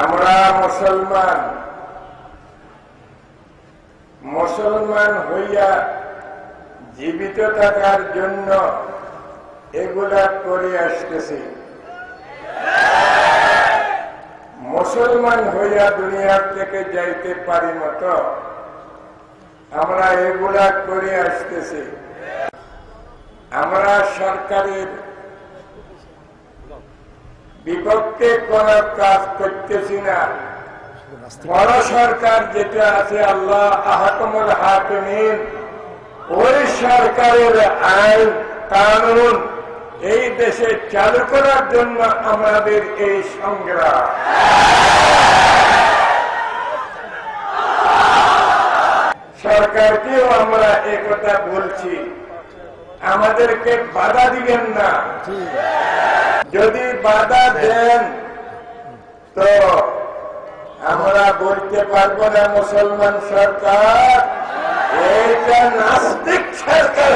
আমরা মুসলমান হইয়া জীবিত থাকার জন্য এগুলা করে আসতেছি। মুসলমান হইয়া দুনিয়ার থেকে যাইতে পারি মতো আমরা এগুলা করে আসতেছি। আমরা সরকারের বিপক্ষে কোন কাজ করতেছি না। বড় সরকার যেটা আছে আল্লাহ আহকামুল হাকিমিন, ওই সরকারের আইন কানুন এই দেশে চালু করার জন্য আমাদের এই সংগ্রাম। সরকারকেও আমরা একথা বলছি, আমাদেরকে বাধা দিবেন না। যদি বাধা দেন তো আমরা বলতে পারবো না মুসলমান সরকার, এইটা নাস্তিক সরকার।